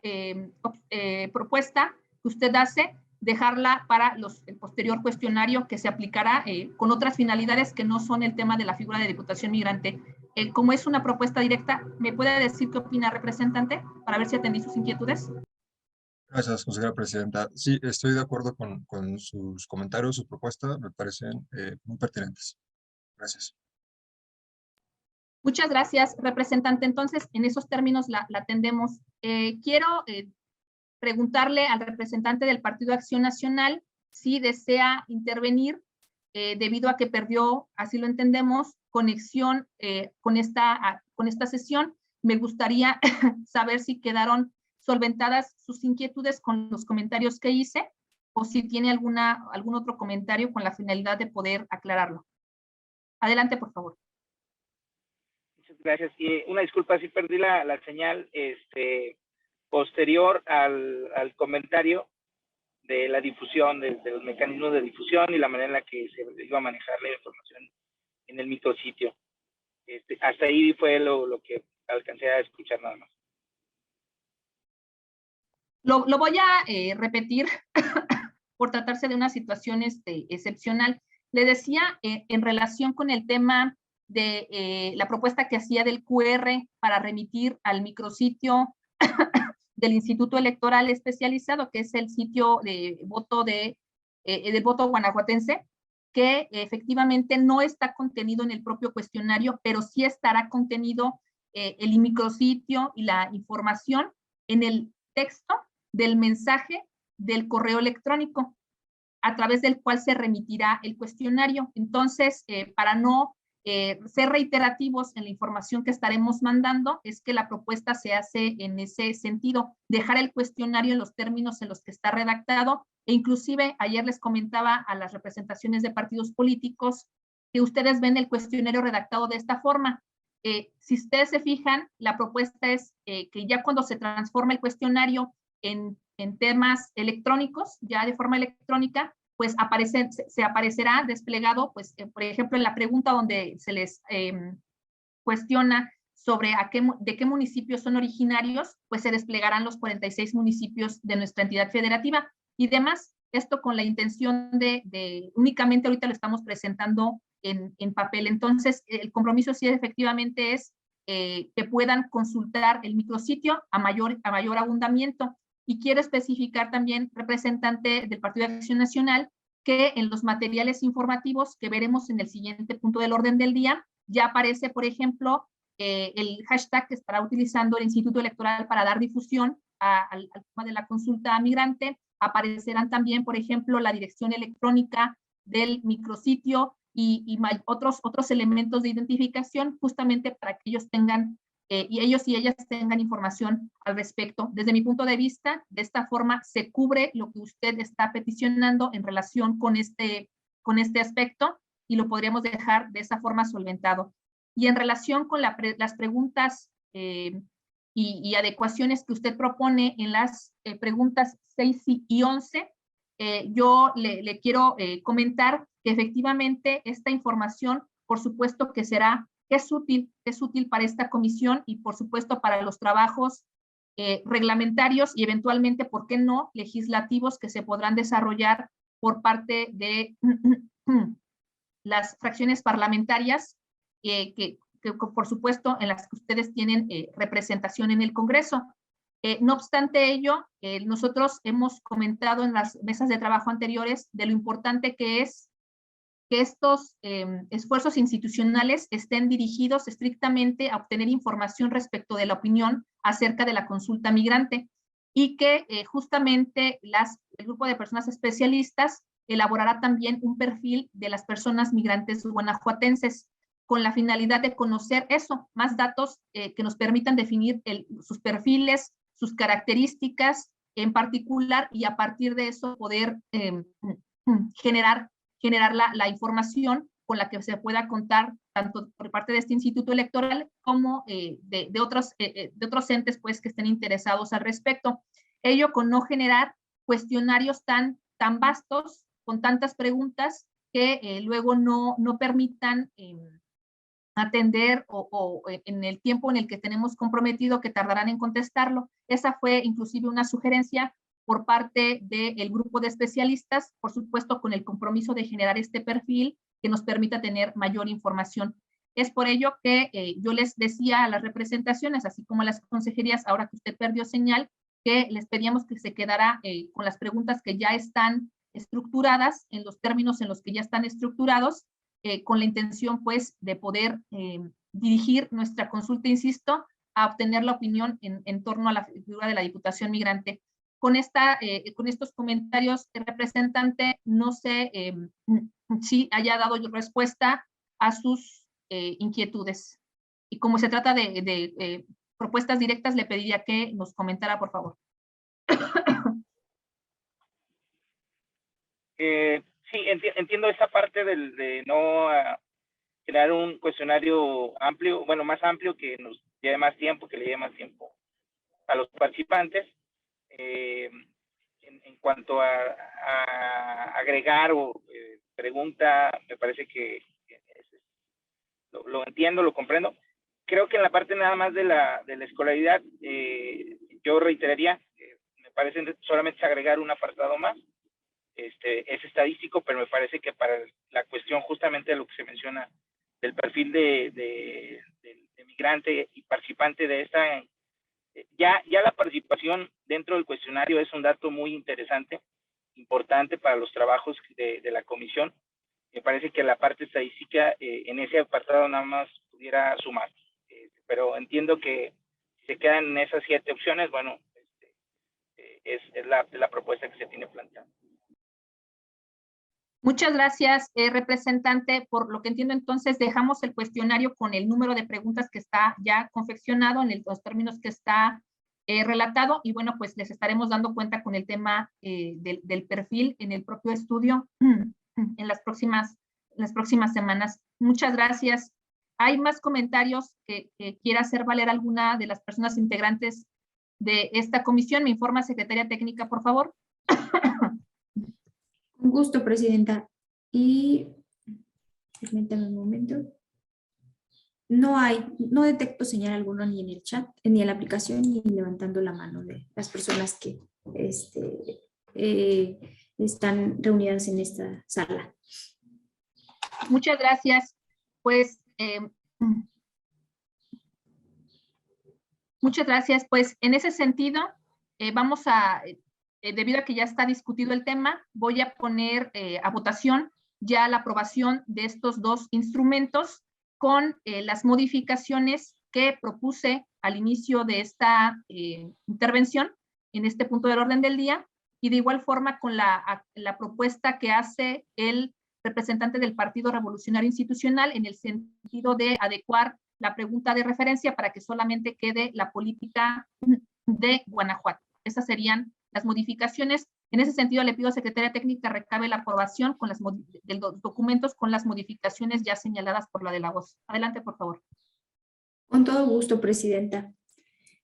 propuesta que usted hace, dejarla para el posterior cuestionario que se aplicará con otras finalidades que no son el tema de la figura de Diputación Migrante. Como es una propuesta directa, ¿me puede decir qué opina, representante, para ver si atendí sus inquietudes? Gracias, consejera presidenta. Sí, estoy de acuerdo con sus comentarios, sus propuestas, me parecen muy pertinentes. Gracias. Muchas gracias, representante. Entonces, en esos términos la atendemos. Quiero preguntarle al representante del Partido Acción Nacional si desea intervenir debido a que perdió, así lo entendemos, conexión con esta sesión. Me gustaría saber si quedaron solventadas sus inquietudes con los comentarios que hice o si tiene algún otro comentario con la finalidad de poder aclararlo. Adelante, por favor. Muchas gracias. Y una disculpa si perdí la señal posterior al comentario de la difusión, de los mecanismos de difusión y la manera en la que se iba a manejar la información en el micrositio. Hasta ahí fue lo que alcancé a escuchar nada más. Lo voy a repetir por tratarse de una situación excepcional. Le decía, en relación con el tema de la propuesta que hacía del QR para remitir al micrositio del Instituto Electoral Especializado, que es el sitio de voto del voto guanajuatense, que efectivamente no está contenido en el propio cuestionario, pero sí estará contenido el micrositio y la información en el texto del mensaje del correo electrónico, a través del cual se remitirá el cuestionario. Entonces, para no ser reiterativos en la información que estaremos mandando, es que la propuesta se hace en ese sentido, dejar el cuestionario en los términos en los que está redactado, e inclusive ayer les comentaba a las representaciones de partidos políticos que ustedes ven el cuestionario redactado de esta forma. Si ustedes se fijan, la propuesta es que ya cuando se transforma el cuestionario en temas electrónicos, ya de forma electrónica, pues se aparecerá desplegado, pues, por ejemplo, en la pregunta donde se les cuestiona sobre de qué municipios son originarios, pues se desplegarán los 46 municipios de nuestra entidad federativa y demás. Esto con la intención de únicamente ahorita lo estamos presentando en papel. Entonces, el compromiso sí efectivamente es que puedan consultar el micrositio a mayor abundamiento. Y quiero especificar también, representante del Partido de Acción Nacional, que en los materiales informativos que veremos en el siguiente punto del orden del día, ya aparece, por ejemplo, el hashtag que estará utilizando el Instituto Electoral para dar difusión al tema de la consulta migrante. Aparecerán también, por ejemplo, la dirección electrónica del micrositio y otros elementos de identificación, justamente para que ellos tengan y ellos y ellas tengan información al respecto. Desde mi punto de vista, de esta forma se cubre lo que usted está peticionando en relación con este aspecto y lo podríamos dejar de esa forma solventado. Y en relación con las preguntas y adecuaciones que usted propone en las preguntas 6 y 11, yo le quiero comentar que efectivamente esta información, por supuesto que es útil para esta comisión y por supuesto para los trabajos reglamentarios y eventualmente, ¿por qué no?, legislativos que se podrán desarrollar por parte de las fracciones parlamentarias que por supuesto en las que ustedes tienen representación en el Congreso. No obstante ello, nosotros hemos comentado en las mesas de trabajo anteriores de lo importante que es que estos esfuerzos institucionales estén dirigidos estrictamente a obtener información respecto de la opinión acerca de la consulta migrante y que justamente el grupo de personas especialistas elaborará también un perfil de las personas migrantes guanajuatenses con la finalidad de conocer más datos que nos permitan definir sus perfiles, sus características en particular y a partir de eso poder generar la información con la que se pueda contar tanto por parte de este Instituto Electoral como de otros entes pues, que estén interesados al respecto. Ello con no generar cuestionarios tan vastos, con tantas preguntas que luego no permitan atender o en el tiempo en el que tenemos comprometido que tardarán en contestarlo. Esa fue inclusive una sugerencia por parte del grupo de especialistas, por supuesto con el compromiso de generar este perfil que nos permita tener mayor información. Es por ello que yo les decía a las representaciones, así como a las consejerías, ahora que usted perdió señal, que les pedíamos que se quedara con las preguntas que ya están estructuradas, en los términos en los que ya están estructurados, con la intención pues de poder dirigir nuestra consulta, insisto, a obtener la opinión en torno a la figura de la Diputación Migrante. Con estos comentarios, representante, no sé si haya dado respuesta a sus inquietudes. Y como se trata de propuestas directas, le pediría que nos comentara, por favor. Sí, entiendo esa parte de no crear un cuestionario amplio, bueno, más amplio, que nos lleve más tiempo, que le lleve más tiempo a los participantes. En cuanto a agregar o pregunta, me parece que lo entiendo, lo comprendo. Creo que en la parte nada más de la escolaridad, yo reiteraría, me parece solamente agregar un apartado más, es estadístico, pero me parece que para la cuestión justamente de lo que se menciona del perfil de migrante y participante de esta, ya la participación dentro del cuestionario es un dato muy interesante, importante para los trabajos de la comisión. Me parece que la parte estadística en ese apartado nada más pudiera sumar, pero entiendo que si se quedan en esas 7 opciones, bueno, es la propuesta que se tiene planteada. Muchas gracias, representante. Por lo que entiendo, entonces, dejamos el cuestionario con el número de preguntas que está ya confeccionado en los términos que está relatado, y bueno, pues les estaremos dando cuenta con el tema del perfil en el propio estudio en las próximas semanas. Muchas gracias. ¿Hay más comentarios que quiera hacer valer alguna de las personas integrantes de esta comisión? Me informa Secretaría Técnica, por favor. Con gusto, presidenta. Y permítame un momento. No detecto señal alguno ni en el chat, ni en la aplicación, ni levantando la mano de las personas que están reunidas en esta sala. Muchas gracias. Pues, muchas gracias. Pues, en ese sentido, vamos a... debido a que ya está discutido el tema, voy a poner a votación ya la aprobación de estos 2 instrumentos con las modificaciones que propuse al inicio de esta intervención en este punto del orden del día, y de igual forma con la propuesta que hace el representante del Partido Revolucionario Institucional en el sentido de adecuar la pregunta de referencia para que solamente quede la política de Guanajuato. Esas serían las modificaciones. En ese sentido, le pido a Secretaría Técnica recabe la aprobación con de los documentos con las modificaciones ya señaladas por la de la voz. Adelante, por favor. Con todo gusto, presidenta.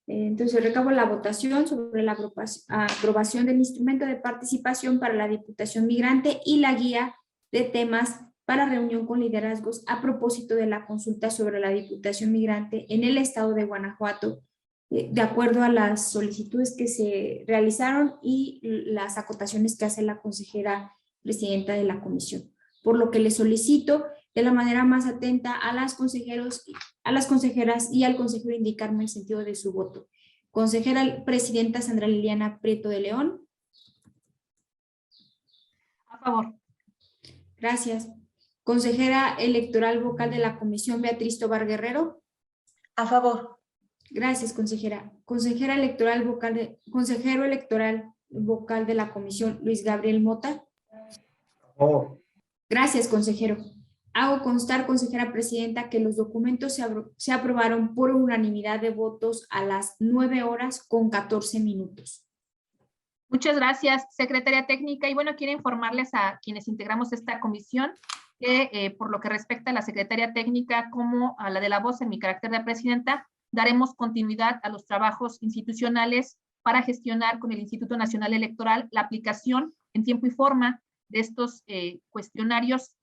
Entonces, recabo la votación sobre la aprobación del instrumento de participación para la Diputación Migrante y la guía de temas para reunión con liderazgos a propósito de la consulta sobre la Diputación Migrante en el estado de Guanajuato, de acuerdo a las solicitudes que se realizaron y las acotaciones que hace la consejera presidenta de la comisión. Por lo que le solicito de la manera más atenta a las consejeras y al consejero indicarme el sentido de su voto. Consejera presidenta Sandra Liliana Prieto de León. A favor. Gracias. Consejera electoral vocal de la comisión Beatriz Tobar Guerrero. A favor. Gracias, consejera. Consejero electoral vocal de la comisión Luis Gabriel Mota. A favor. Gracias, consejero. Hago constar, consejera presidenta, que los documentos se aprobaron por unanimidad de votos a las 9:14. Muchas gracias, Secretaría Técnica. Y bueno, quiero informarles a quienes integramos esta comisión que por lo que respecta a la Secretaría Técnica como a la de la voz en mi carácter de presidenta, daremos continuidad a los trabajos institucionales para gestionar con el Instituto Nacional Electoral la aplicación en tiempo y forma de estos cuestionarios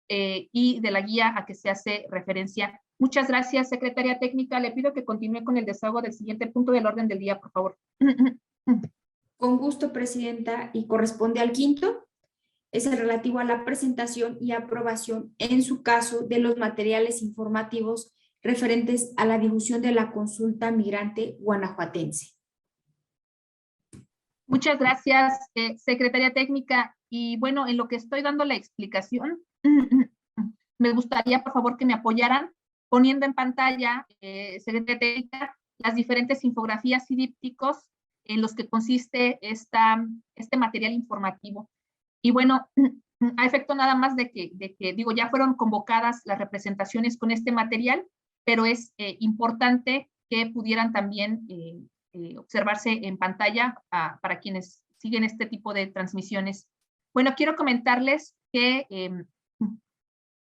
y de la guía a que se hace referencia. Muchas gracias, Secretaría Técnica. Le pido que continúe con el desahogo del siguiente punto del orden del día, por favor. Con gusto, presidenta, y corresponde al quinto. Es el relativo a la presentación y aprobación, en su caso, de los materiales informativos referentes a la difusión de la consulta migrante guanajuatense. Muchas gracias, Secretaría Técnica. Y bueno, en lo que estoy dando la explicación, me gustaría, por favor, que me apoyaran poniendo en pantalla, Secretaría Técnica, las diferentes infografías y dípticos en los que consiste este material informativo. Y bueno, a efecto nada más de que digo, ya fueron convocadas las representaciones con este material, pero es importante que pudieran también observarse en pantalla para quienes siguen este tipo de transmisiones. Bueno, quiero comentarles que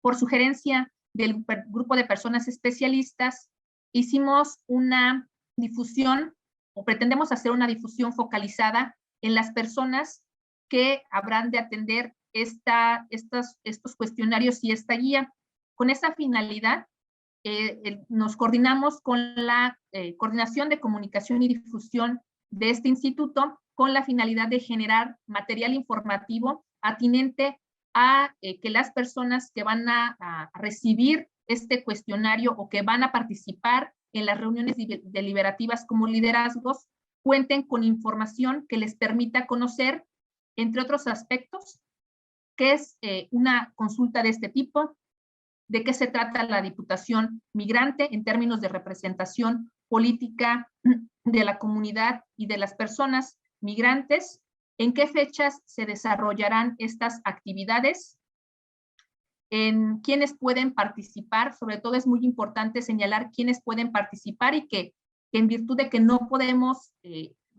por sugerencia del grupo de personas especialistas, hicimos una difusión o pretendemos hacer una difusión focalizada en las personas que habrán de atender estos cuestionarios y esta guía. Con esa finalidad, nos coordinamos con la Coordinación de Comunicación y Difusión de este instituto, con la finalidad de generar material informativo atinente a que las personas que van a recibir este cuestionario o que van a participar en las reuniones deliberativas como liderazgos cuenten con información que les permita conocer, entre otros aspectos, qué es una consulta de este tipo, de qué se trata la Diputación Migrante en términos de representación política de la comunidad y de las personas migrantes, en qué fechas se desarrollarán estas actividades, en quiénes pueden participar. Sobre todo es muy importante señalar quiénes pueden participar y que en virtud de que no podemos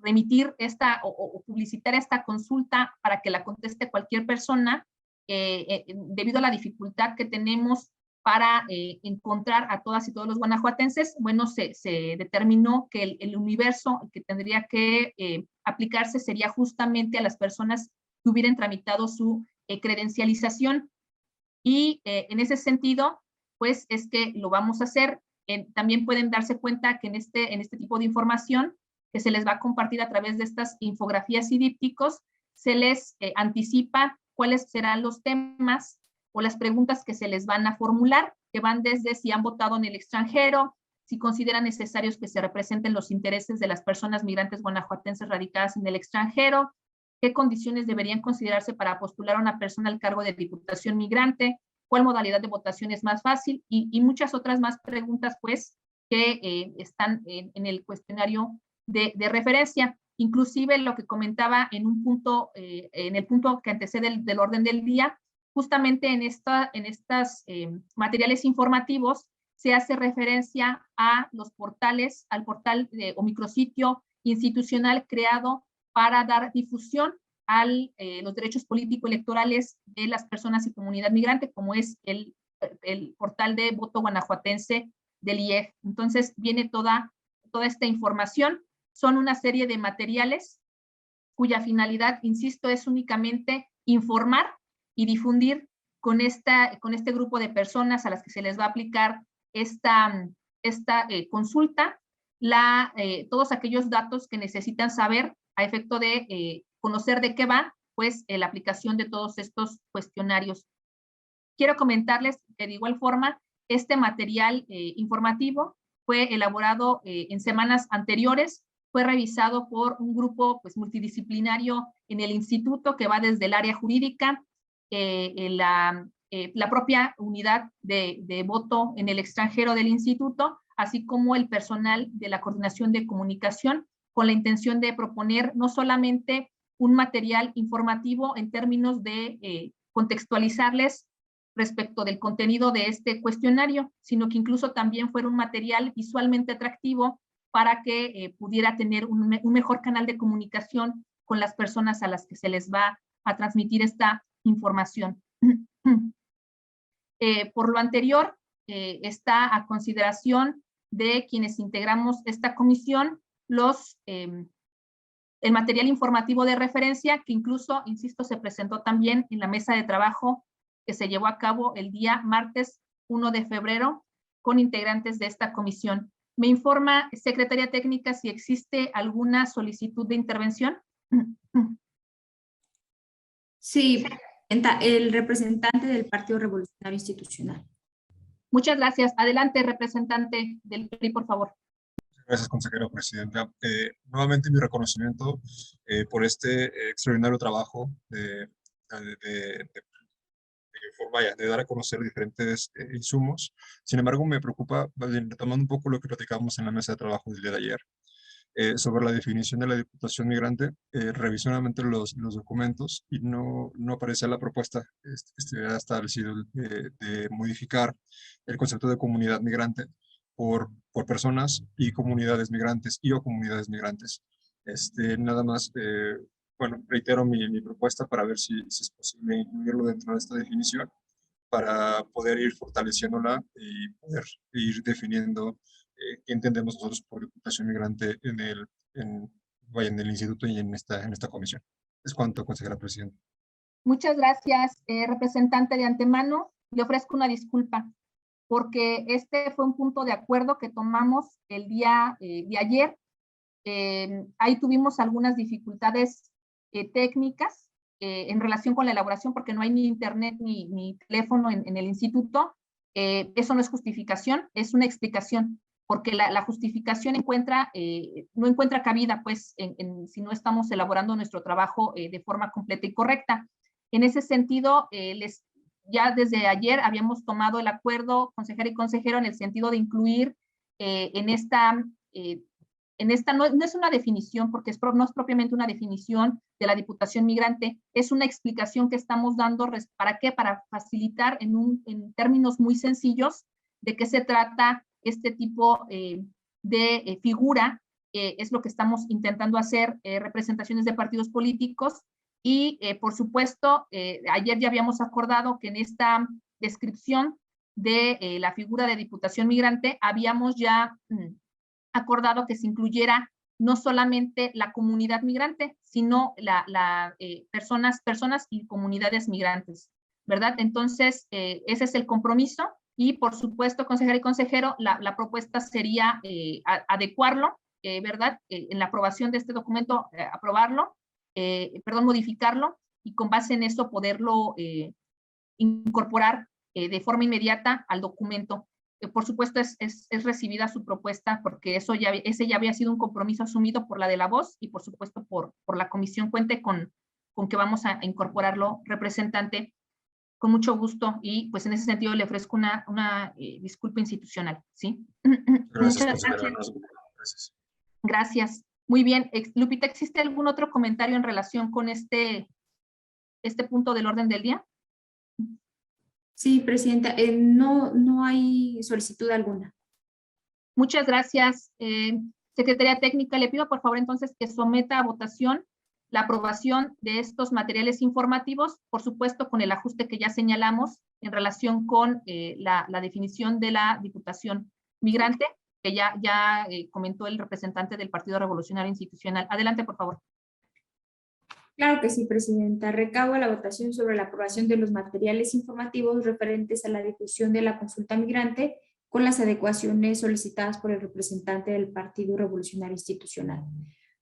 remitir esta o publicitar esta consulta para que la conteste cualquier persona, debido a la dificultad que tenemos para encontrar a todas y todos los guanajuatenses, bueno, se determinó que el universo que tendría que aplicarse sería justamente a las personas que hubieran tramitado su credencialización. Y en ese sentido, pues es que lo vamos a hacer. También pueden darse cuenta que en este tipo de información que se les va a compartir a través de estas infografías y dípticos, se les anticipa cuáles serán los temas o las preguntas que se les van a formular, que van desde si han votado en el extranjero, si consideran necesarios que se representen los intereses de las personas migrantes guanajuatenses radicadas en el extranjero, qué condiciones deberían considerarse para postular a una persona al cargo de diputación migrante, cuál modalidad de votación es más fácil y muchas otras más preguntas, pues, que están en el cuestionario de referencia. Inclusive lo que comentaba en un punto, en el punto que antecede del orden del día, justamente en estas materiales informativos se hace referencia a los portales, al portal o micrositio institucional creado para dar difusión a los derechos político-electorales de las personas y comunidad migrante, como es el portal de voto guanajuatense del IEG. Entonces viene toda esta información. Son una serie de materiales cuya finalidad, insisto, es únicamente informar y difundir con este grupo de personas a las que se les va a aplicar esta consulta, todos aquellos datos que necesitan saber a efecto de conocer de qué va, pues, la aplicación de todos estos cuestionarios. Quiero comentarles que de igual forma, este material informativo fue elaborado en semanas anteriores, fue revisado por un grupo, pues, multidisciplinario en el instituto que va desde el área jurídica, la propia unidad de voto en el extranjero del instituto, así como el personal de la coordinación de comunicación, con la intención de proponer no solamente un material informativo en términos de contextualizarles respecto del contenido de este cuestionario, sino que incluso también fuera un material visualmente atractivo para que pudiera tener un mejor canal de comunicación con las personas a las que se les va a transmitir esta información. Por lo anterior, está a consideración de quienes integramos esta comisión el material informativo de referencia, que incluso, insisto, se presentó también en la mesa de trabajo que se llevó a cabo el día martes 1 de febrero con integrantes de esta comisión. ¿Me informa, Secretaría Técnica, si existe alguna solicitud de intervención? Sí, el representante del Partido Revolucionario Institucional. Muchas gracias. Adelante, representante del PRI, por favor. Gracias, consejera presidenta. Nuevamente mi reconocimiento por este extraordinario trabajo de dar a conocer diferentes insumos. Sin embargo, me preocupa, retomando un poco lo que platicamos en la mesa de trabajo del día de ayer, sobre la definición de la Diputación Migrante. Revisé nuevamente los documentos y no aparecía la propuesta que estuviera establecido de modificar el concepto de comunidad migrante por personas y comunidades migrantes o comunidades migrantes. Nada más, bueno, reitero mi propuesta para ver si es posible incluirlo dentro de esta definición para poder ir fortaleciéndola y poder ir definiendo qué entendemos nosotros por Diputación Migrante en el instituto y en esta comisión. Es cuanto, consejera presidenta. Muchas gracias, representante. De antemano, le ofrezco una disculpa, porque este fue un punto de acuerdo que tomamos el día de ayer Ahí tuvimos algunas dificultades técnicas en relación con la elaboración, porque no hay ni internet ni teléfono en el instituto. Eso no es justificación, es una explicación, porque la justificación no encuentra cabida, pues, si no estamos elaborando nuestro trabajo de forma completa y correcta. En ese sentido, ya desde ayer habíamos tomado el acuerdo, consejera y consejero, en el sentido de incluir en esta, no es una definición, porque no es propiamente una definición de la Diputación Migrante, es una explicación que estamos dando. ¿Para qué? Para facilitar en términos muy sencillos de qué se trata este tipo de figura. Es lo que estamos intentando hacer, representaciones de partidos políticos. Y, por supuesto, ayer ya habíamos acordado que en esta descripción de la figura de Diputación Migrante habíamos ya acordado que se incluyera no solamente la comunidad migrante, sino personas y comunidades migrantes, ¿verdad? Entonces, ese es el compromiso. Y, por supuesto, consejera y consejero, la propuesta sería adecuarlo, ¿verdad? En la aprobación de este documento, modificarlo, y con base en eso poderlo incorporar de forma inmediata al documento. Por supuesto, es recibida su propuesta, porque ese ya había sido un compromiso asumido por la de la voz, y por supuesto por la comisión. Cuente con que vamos a incorporarlo, representante, con mucho gusto, y pues en ese sentido le ofrezco una disculpa institucional, ¿sí? Gracias, Muchas consejera. gracias. Gracias. Muy bien. Lupita, ¿existe algún otro comentario en relación con este punto del orden del día? Sí, presidenta, no hay solicitud alguna. Muchas gracias. Secretaría Técnica, le pido por favor entonces que someta a votación la aprobación de estos materiales informativos, por supuesto con el ajuste que ya señalamos en relación con la definición de la Diputación Migrante, que ya comentó el representante del Partido Revolucionario Institucional. Adelante, por favor. Claro que sí, presidenta. Recabo la votación sobre la aprobación de los materiales informativos referentes a la difusión de la consulta migrante con las adecuaciones solicitadas por el representante del Partido Revolucionario Institucional.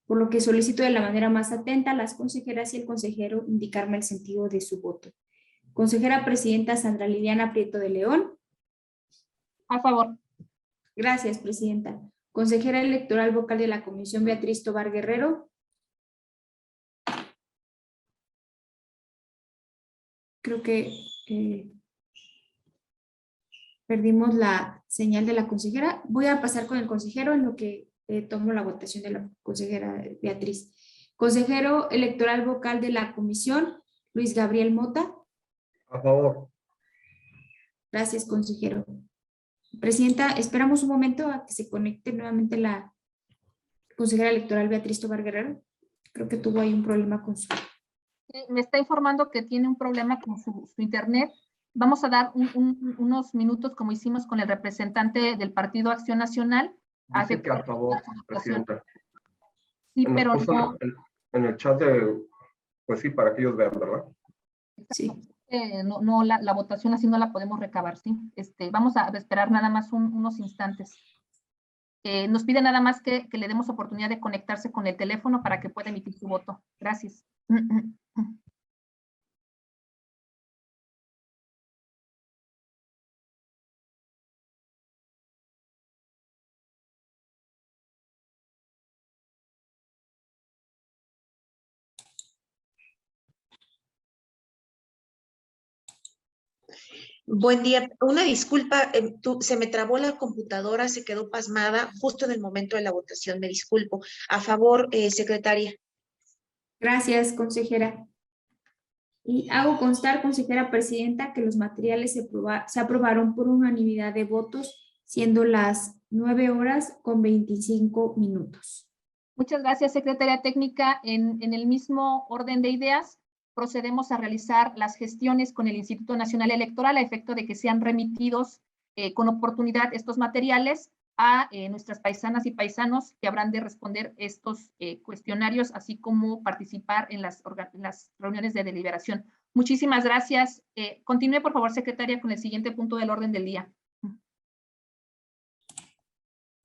Por lo que solicito de la manera más atenta a las consejeras y el consejero indicarme el sentido de su voto. Consejera presidenta Sandra Liliana Prieto de León. A favor. Gracias, presidenta. Consejera electoral vocal de la Comisión Beatriz Tobar Guerrero. Creo que perdimos la señal de la consejera. Voy a pasar con el consejero en lo que tomo la votación de la consejera Beatriz. Consejero electoral vocal de la comisión, Luis Gabriel Mota. A favor. Gracias, consejero. Presidenta, esperamos un momento a que se conecte nuevamente la consejera electoral Beatriz Tobar Guerrero. Creo que tuvo ahí un problema con su... Me está informando que tiene un problema con su internet. Vamos a dar unos minutos, como hicimos con el representante del Partido Acción Nacional. Dice que a favor, presidenta. Sí, pero no. En el chat pues sí, para que ellos vean, ¿verdad? Sí. No, la votación así no la podemos recabar, ¿sí? Vamos a esperar nada más unos instantes. Nos pide nada más que le demos oportunidad de conectarse con el teléfono para que pueda emitir su voto. Gracias. Buen día. Una disculpa, se me trabó la computadora, se quedó pasmada justo en el momento de la votación. Me disculpo. A favor, secretaria. Gracias, consejera. Y hago constar, consejera presidenta, que los materiales se aprobaron por unanimidad de votos, siendo las 9:25. Muchas gracias, secretaria técnica. En el mismo orden de ideas, procedemos a realizar las gestiones con el Instituto Nacional Electoral a efecto de que sean remitidos con oportunidad estos materiales a nuestras paisanas y paisanos que habrán de responder estos cuestionarios, así como participar en las reuniones de deliberación. Muchísimas gracias. Continúe, por favor, secretaria, con el siguiente punto del orden del día.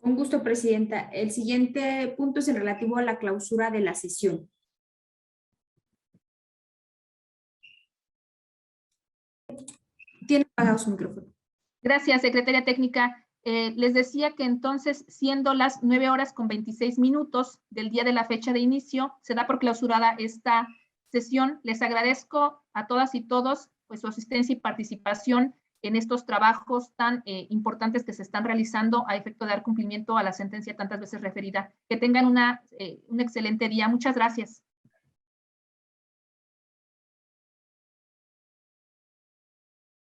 Con gusto, Presidenta. El siguiente punto es el relativo a la clausura de la sesión. Tiene apagado su micrófono. Gracias, Secretaria Técnica. Les decía que entonces, siendo las 9:26 del día de la fecha de inicio, se da por clausurada esta sesión. Les agradezco a todas y todos pues, su asistencia y participación en estos trabajos tan importantes que se están realizando a efecto de dar cumplimiento a la sentencia tantas veces referida. Que tengan un excelente día. Muchas gracias.